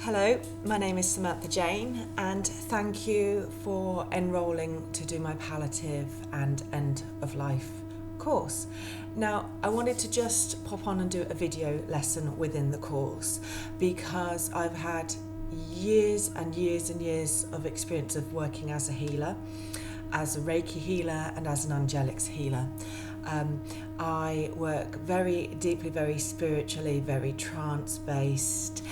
Hello, my name is Samantha Jane, and thank you for enrolling to do my palliative and end of life course. Now, I wanted to just pop on and do a video lesson within the course because I've had years and years and years of experience of working as a healer, as a Reiki healer and as an angelics healer. I work very deeply, very spiritually, very trance-based,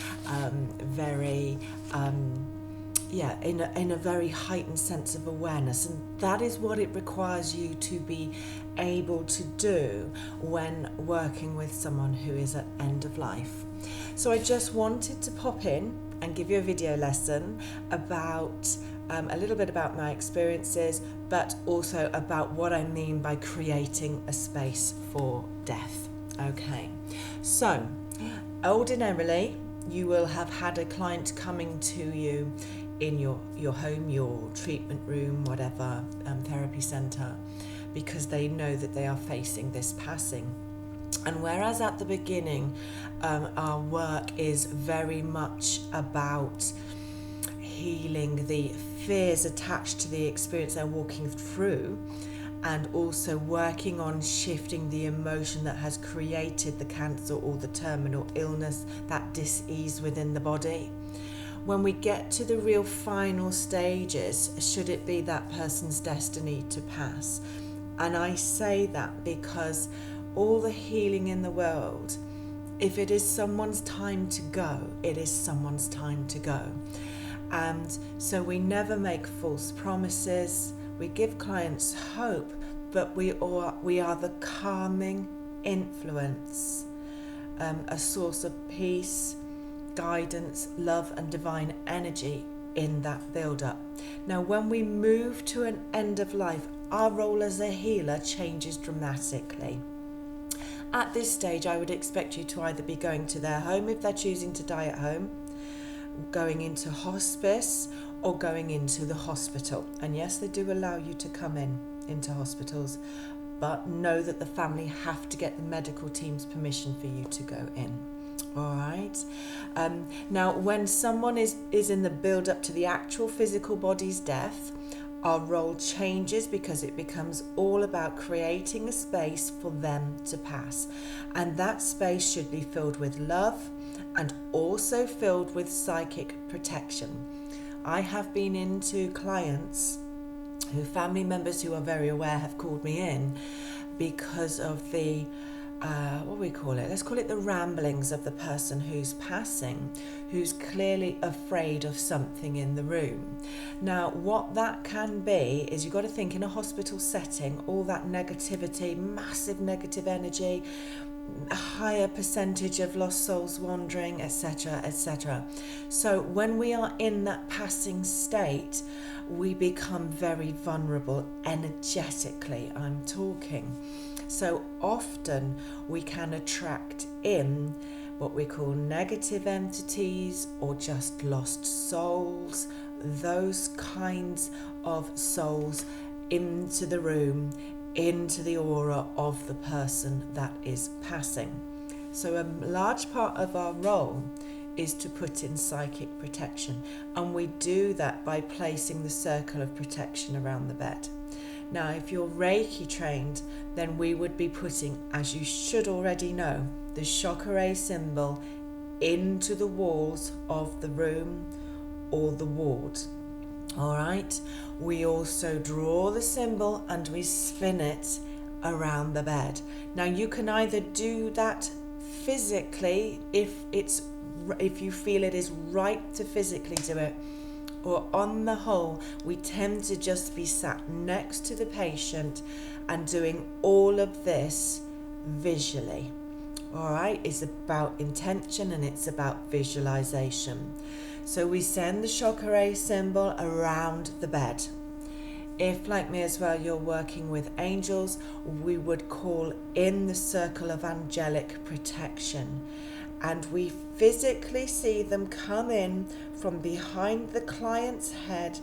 in a very heightened sense of awareness, and that is what it requires you to be able to do when working with someone who is at end of life. So I just wanted to pop in and give you a video lesson about a little bit about my experiences, but also about what I mean by creating a space for death. Okay, so ordinarily you will have had a client coming to you in your home, your treatment room, whatever, therapy centre, because they know that they are facing this passing. And whereas at the beginning our work is very much about healing the fears attached to the experience they're walking through, and also working on shifting the emotion that has created the cancer or the terminal illness, that dis-ease within the body. When we get to the real final stages, should it be that person's destiny to pass? And I say that because all the healing in the world, if it is someone's time to go, it is someone's time to go. And so we never make false promises. We give clients hope, but we are the calming influence, a source of peace, guidance, love and divine energy in that build-up. Now, when we move to an end of life, our role as a healer changes dramatically. At this stage, I would expect you to either be going to their home if they're choosing to die at home, going into hospice, or going into the hospital. And yes, they do allow you to come into hospitals, but know that the family have to get the medical team's permission for you to go in. All right. Now, when someone is in the build up to the actual physical body's death, our role changes because it becomes all about creating a space for them to pass. And that space should be filled with love and also filled with psychic protection. I have been into clients who family members who are very aware have called me in because of the let's call it the ramblings of the person who's passing, who's clearly afraid of something in the room. Now, what that can be is you've got to think, in a hospital setting, all that negativity, massive negative energy, a higher percentage of lost souls wandering, etc., etc. So when we are in that passing state, we become very vulnerable energetically, I'm talking. So often we can attract in what we call negative entities or just lost souls, those kinds of souls into the room, into the aura of the person that is passing. So a large part of our role is to put in psychic protection, and we do that by placing the circle of protection around the bed. Now, if you're Reiki trained, then we would be putting, as you should already know, the chakra symbol into the walls of the room or the ward. All right. We also draw the symbol and we spin it around the bed. Now, you can either do that physically if you feel it is right to physically do it, or on the whole, we tend to just be sat next to the patient and doing all of this visually. All right, it's about intention and it's about visualization. So we send the chakra symbol around the bed. If, like me as well, you're working with angels, we would call in the circle of angelic protection. And we physically see them come in from behind the client's head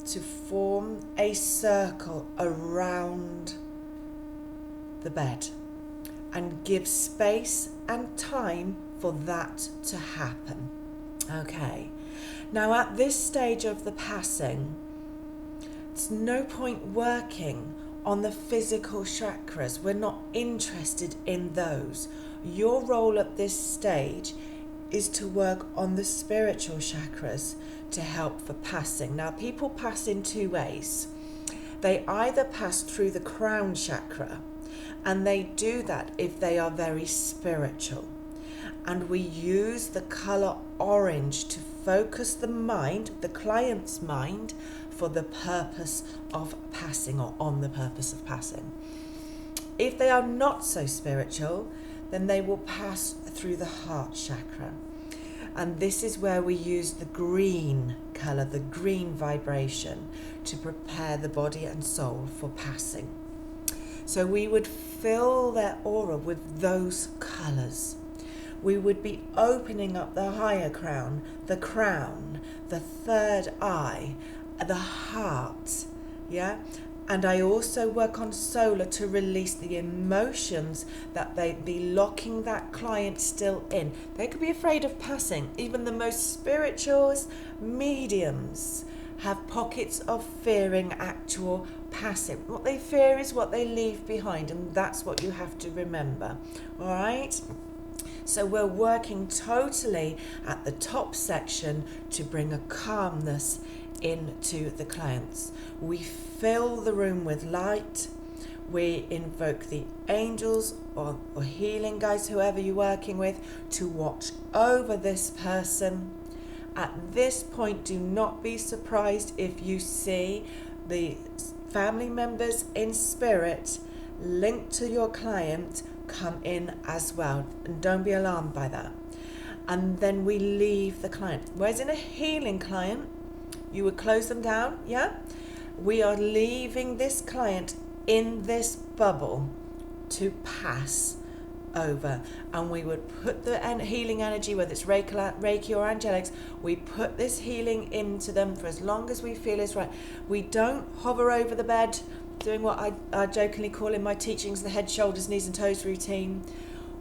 to form a circle around the bed and give space and time for that to happen. Okay. Now at this stage of the passing, there's no point working on the physical chakras. We're not interested in those. Your role at this stage is to work on the spiritual chakras to help for passing. Now, people pass in two ways. They either pass through the crown chakra, and they do that if they are very spiritual. And we use the color orange to focus the mind, the client's mind, for the purpose of passing, or on the purpose of passing. If they are not so spiritual, then they will pass through the heart chakra. And this is where we use the green color, the green vibration, to prepare the body and soul for passing. So we would fill their aura with those colors. We would be opening up the higher crown, the third eye, the heart, yeah? And I also work on solar to release the emotions that they'd be locking that client still in. They could be afraid of passing. Even the most spirituals, mediums, have pockets of fearing actual passing. What they fear is what they leave behind, and that's what you have to remember, all right? So we're working totally at the top section to bring a calmness into the clients. We fill the room with light. We invoke the angels or healing guides, whoever you're working with, to watch over this person. At this point, do not be surprised if you see the family members in spirit linked to your client come in as well, and don't be alarmed by that. And then we leave the client. Whereas in a healing client, you would close them down, yeah? We are leaving this client in this bubble to pass over, and we would put the healing energy, whether it's Reiki or angelics, we put this healing into them for as long as we feel is right. We don't hover over the bed doing what I jokingly call in my teachings the head, shoulders, knees and toes routine.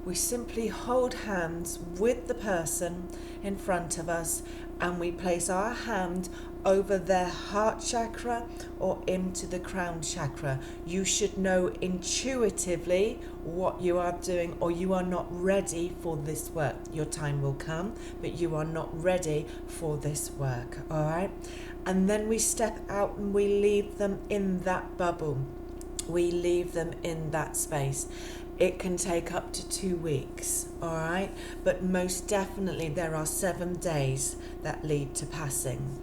We simply hold hands with the person in front of us, and we place our hand over their heart chakra or into the crown chakra. You should know intuitively what you are doing, or you are not ready for this work. Your time will come, but you are not ready for this work, all right? And then we step out and we leave them in that bubble. We leave them in that space. It can take up to 2 weeks, all right? But most definitely there are 7 days that lead to passing.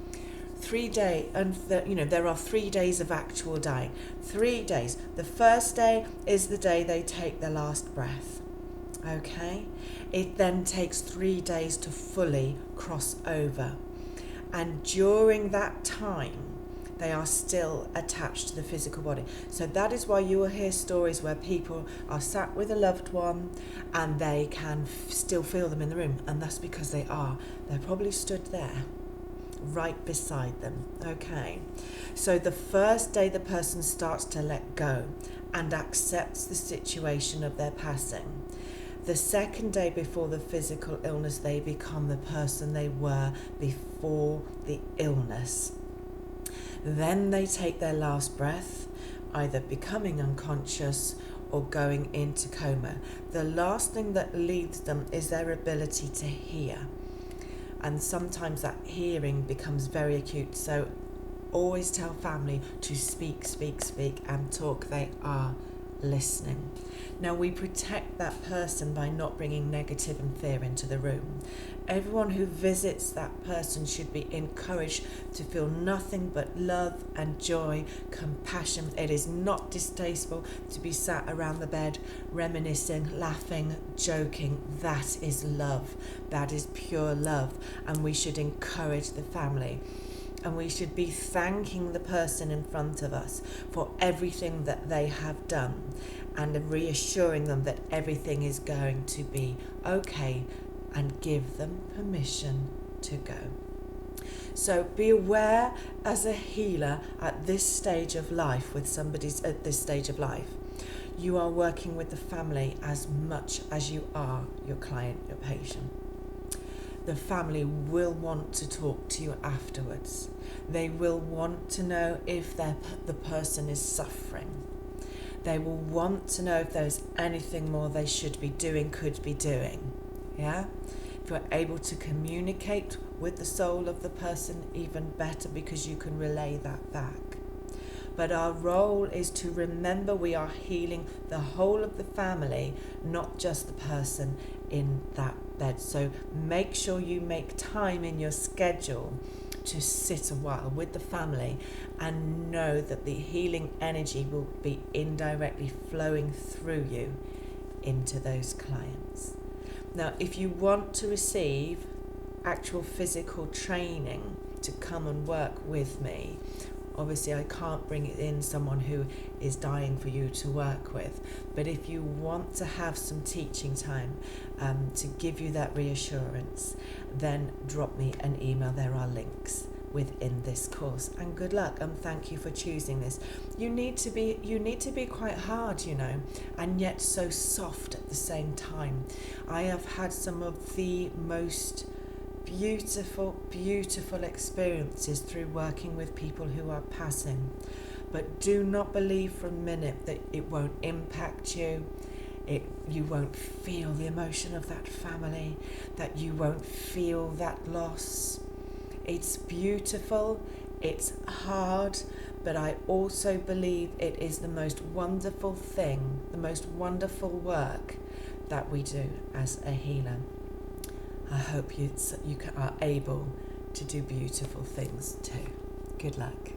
3 days, and there are 3 days of actual dying. 3 days. The first day is the day they take their last breath, okay? It then takes 3 days to fully cross over. And during that time, they are still attached to the physical body. So that is why you will hear stories where people are sat with a loved one and they can still feel them in the room. And that's because they're probably stood there right beside them. Okay. So the first day the person starts to let go and accepts the situation of their passing. The second day before the physical illness, they become the person they were before the illness. Then they take their last breath, either becoming unconscious or going into coma. The last thing that leaves them is their ability to hear. And sometimes that hearing becomes very acute. So always tell family to speak, and talk. They are listening. Now we protect that person by not bringing negative and fear into the room. Everyone who visits that person should be encouraged to feel nothing but love and joy, compassion. It is not distasteful to be sat around the bed, reminiscing, laughing, joking. That is love. That is pure love. And we should encourage the family. And we should be thanking the person in front of us for everything that they have done, and reassuring them that everything is going to be okay, and give them permission to go. So be aware as a healer at this stage of life, at this stage of life, you are working with the family as much as you are your client, your patient. the family will want to talk to you afterwards. They will want to know if the person is suffering. They will want to know if there's anything more they should be doing, could be doing. Yeah? If you're able to communicate with the soul of the person, even better, because you can relay that back. But our role is to remember we are healing the whole of the family, not just the person in that bed. So make sure you make time in your schedule to sit a while with the family and know that the healing energy will be indirectly flowing through you into those clients. Now, if you want to receive actual physical training to come and work with me, obviously I can't bring in someone who is dying for you to work with, but if you want to have some teaching time to give you that reassurance, then drop me an email. There are links within this course, and good luck, and thank you for choosing this. You need to be quite hard, and yet so soft at the same time. I have had some of the most beautiful experiences through working with people who are passing, but do not believe for a minute that it won't impact you. You won't feel the emotion of that family, that you won't feel that loss. It's beautiful, it's hard, but I also believe it is the most wonderful thing, the most wonderful work that we do as a healer. I hope you are able to do beautiful things too. Good luck.